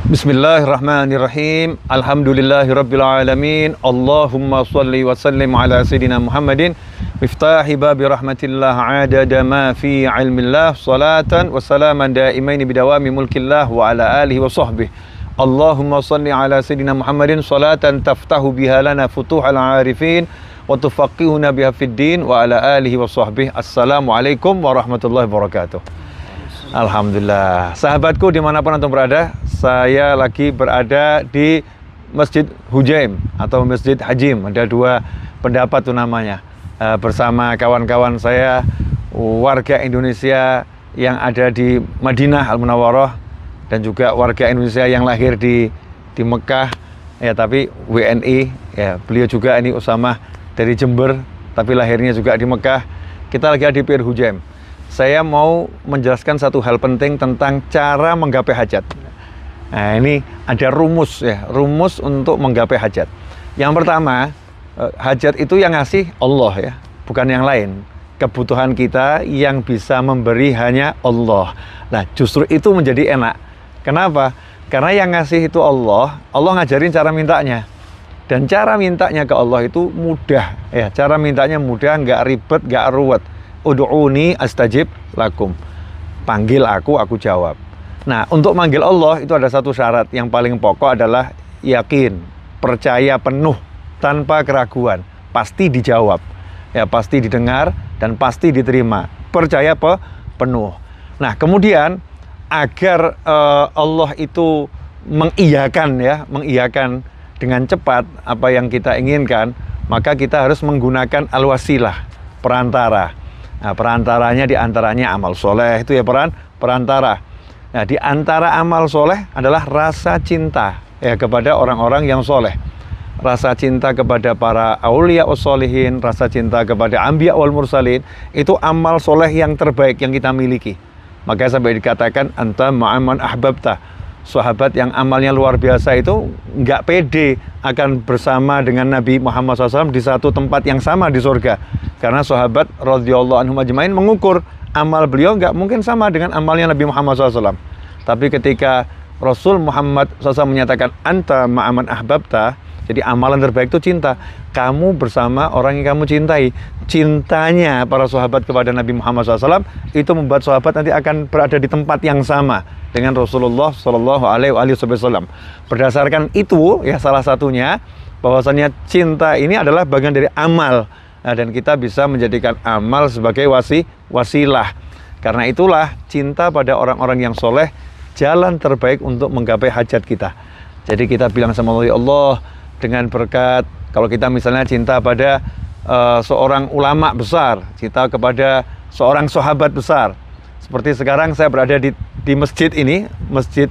Bismillahirrahmanirrahim. Alhamdulillahirabbil alamin. Allahumma shalli wa sallim ala sayidina Muhammadin miftahi babi rahmatillah adada ma fi ilmillah salatan wa salaman daimaini bidawami mulkillah wa ala alihi wa sahbihi. Allahumma shalli ala sayidina Muhammadin salatan taftahu biha lana futuhal arifin wa tufaqihuna biha fid din wa ala alihi wa sahbihi. Assalamualaikum warahmatullahi wabarakatuh. Alhamdulillah, sahabatku dimanapun antum berada, saya lagi berada di Masjid Hujaim atau Masjid Hajim. Ada dua pendapat tuh namanya, bersama kawan-kawan saya warga Indonesia yang ada di Madinah Al-Munawwarah dan juga warga Indonesia yang lahir di Mekah ya, tapi WNI ya, beliau juga ini Usamah dari Jember tapi lahirnya juga di Mekah. Kita lagi ada di Pir Hujaim. Saya mau menjelaskan satu hal penting tentang cara menggapai hajat. Nah, ini ada rumus ya, rumus untuk menggapai hajat. Yang pertama, hajat itu yang ngasih Allah ya, bukan yang lain. Kebutuhan kita yang bisa memberi hanya Allah. Nah, justru itu menjadi enak. Kenapa? Karena yang ngasih itu Allah, Allah ngajarin cara mintanya. Dan cara mintanya ke Allah itu mudah ya, cara mintanya mudah, nggak ribet, nggak ruwet. Ud'uni astajib lakum. Panggil aku jawab. Nah, untuk manggil Allah itu ada satu syarat yang paling pokok adalah yakin, percaya penuh tanpa keraguan, pasti dijawab. Ya, pasti didengar dan pasti diterima. Percaya penuh. Nah, kemudian agar Allah itu mengiyakan dengan cepat apa yang kita inginkan, maka kita harus menggunakan al-wasilah, perantara. Nah, perantaranya diantaranya amal soleh, itu ya perantara. Nah, di antara amal soleh adalah rasa cinta ya kepada orang-orang yang soleh, rasa cinta kepada para aulia wassolihin, rasa cinta kepada anbiya wal mursalin. Itu amal soleh yang terbaik yang kita miliki. Makanya sampai dikatakan anta ma'aman ahbabta. Sahabat yang amalnya luar biasa itu nggak pede akan bersama dengan Nabi Muhammad SAW di satu tempat yang sama di surga. Karena sahabat radhiyallahu anhum ajmain mengukur amal beliau nggak mungkin sama dengan amalnya Nabi Muhammad SAW. Tapi ketika Rasul Muhammad SAW menyatakan anta ma'aman ahbabta, jadi amalan terbaik itu cinta. Kamu bersama orang yang kamu cintai. Cintanya para sahabat kepada Nabi Muhammad SAW itu membuat sahabat nanti akan berada di tempat yang sama dengan Rasulullah Shallallahu Alaihi Wasallam. Berdasarkan itu ya, salah satunya bahwasannya cinta ini adalah bagian dari amal. Nah, dan kita bisa menjadikan amal sebagai wasilah. Karena itulah cinta pada orang-orang yang soleh jalan terbaik untuk menggapai hajat kita. Jadi kita bilang sama Allah, ya Allah, dengan berkat, kalau kita misalnya cinta pada seorang ulama besar, cinta kepada seorang sahabat besar. Seperti sekarang saya berada di masjid ini, Masjid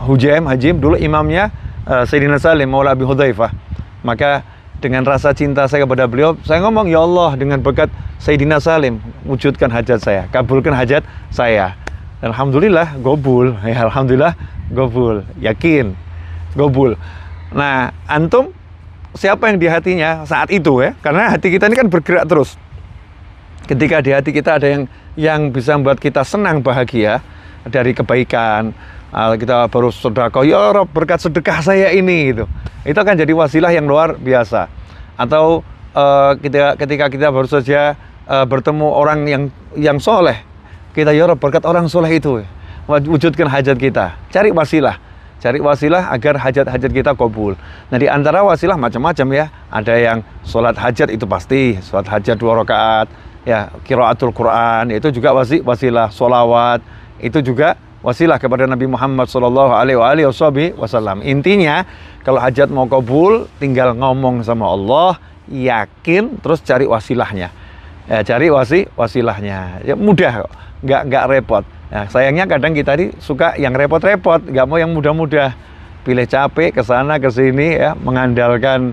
Hujaim Hajim, dulu imamnya Sayyidina Salim Maula Abi Hudzaifah. Maka dengan rasa cinta saya kepada beliau, saya ngomong, ya Allah, dengan berkat Sayyidina Salim, wujudkan hajat saya, kabulkan hajat saya. Dan alhamdulillah gobul, ya alhamdulillah gobul, yakin gobul. Nah, antum siapa yang di hatinya saat itu ya? Karena hati kita ini kan bergerak terus. Ketika di hati kita ada yang bisa membuat kita senang, bahagia dari kebaikan, kita baru sedekah, ya Rob, berkat sedekah saya ini, gitu. Itu akan jadi wasilah yang luar biasa. Atau ketika kita baru saja bertemu orang yang soleh, kita, ya Rob, berkat orang soleh itu, wujudkan hajat kita. Cari wasilah agar hajat-hajat kita kabul. Nah, di antara wasilah macam-macam ya. Ada yang sholat hajat itu pasti, sholat hajat 2 rakaat, ya, qiraatul Quran, itu juga wasilah. Sholawat, itu juga wasilah kepada Nabi Muhammad Shallallahu Alaihi Wasallam. Intinya, kalau hajat mau kabul, tinggal ngomong sama Allah, yakin, terus cari wasilahnya. Ya, cari wasilahnya. Ya, mudah kok, nggak repot. Nah, sayangnya kadang kita ini suka yang repot-repot, nggak mau yang mudah-mudah. Pilih capek ke sana ke sini ya, mengandalkan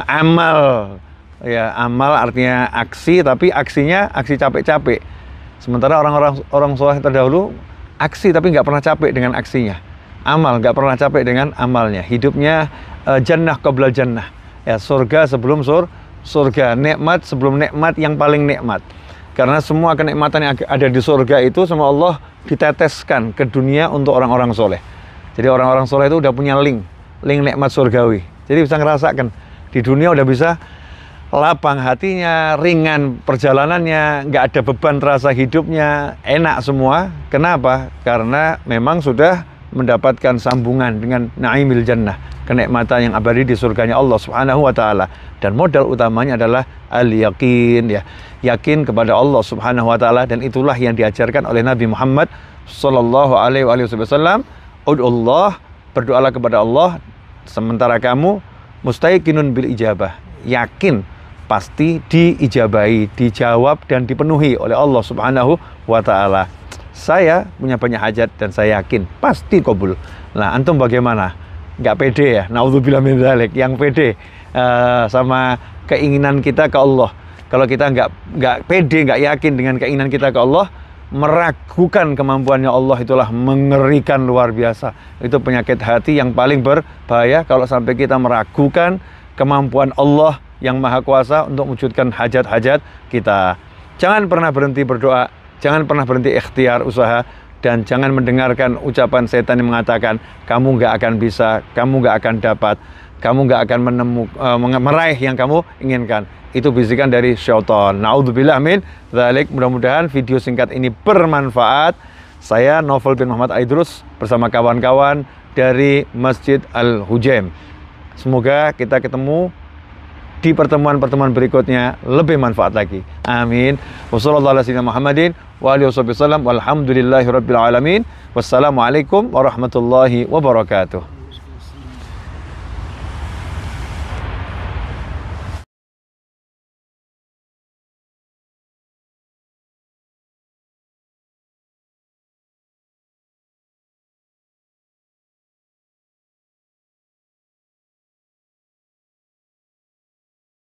amal. Ya, amal artinya aksi, tapi aksinya aksi capek-capek. Sementara orang soleh terdahulu aksi tapi nggak pernah capek dengan aksinya. Amal nggak pernah capek dengan amalnya. Hidupnya jannah qabla jannah. Ya, surga sebelum surga, nikmat sebelum nikmat yang paling nikmat. Karena semua kenikmatan yang ada di surga itu sama Allah diteteskan ke dunia untuk orang-orang soleh. Jadi orang-orang soleh itu udah punya link nikmat surgawi. Jadi bisa ngerasakan di dunia, udah bisa lapang hatinya, ringan perjalanannya, nggak ada beban terasa hidupnya, enak semua. Kenapa? Karena memang sudah mendapatkan sambungan dengan naimil jannah, kenikmatan yang abadi di surganya Allah Subhanahu wa taala. Dan modal utamanya adalah al-yaqin, ya. Yakin kepada Allah Subhanahu wa taala, dan itulah yang diajarkan oleh Nabi Muhammad sallallahu alaihi wasallam. Ud'ullah, berdoalah kepada Allah sementara kamu mustaiqinun bil ijabah, yakin pasti diijabahi, dijawab dan dipenuhi oleh Allah Subhanahu wa taala. Saya punya banyak hajat dan saya yakin pasti kabul. Nah, antum bagaimana? Nggak pede ya? Naudzubillah min dzalik. Yang pede sama keinginan kita ke Allah. Kalau kita nggak pede, nggak yakin dengan keinginan kita ke Allah, meragukan kemampuannya Allah, itulah mengerikan luar biasa. Itu penyakit hati yang paling berbahaya kalau sampai kita meragukan kemampuan Allah yang Maha Kuasa untuk mewujudkan hajat-hajat kita. Jangan pernah berhenti berdoa, jangan pernah berhenti ikhtiar usaha, dan jangan mendengarkan ucapan setan yang mengatakan kamu nggak akan bisa, kamu nggak akan dapat, kamu nggak akan meraih yang kamu inginkan. Itu bisikan dari syaitan. Naudzubillah min dzalik. Mudah-mudahan video singkat ini bermanfaat. Saya Novel bin Muhammad Aidrus bersama kawan-kawan dari Masjid Al-Hujaim. Semoga kita ketemu di pertemuan-pertemuan berikutnya lebih manfaat lagi. Amin. Wassalamualaikum warahmatullahi wabarakatuh.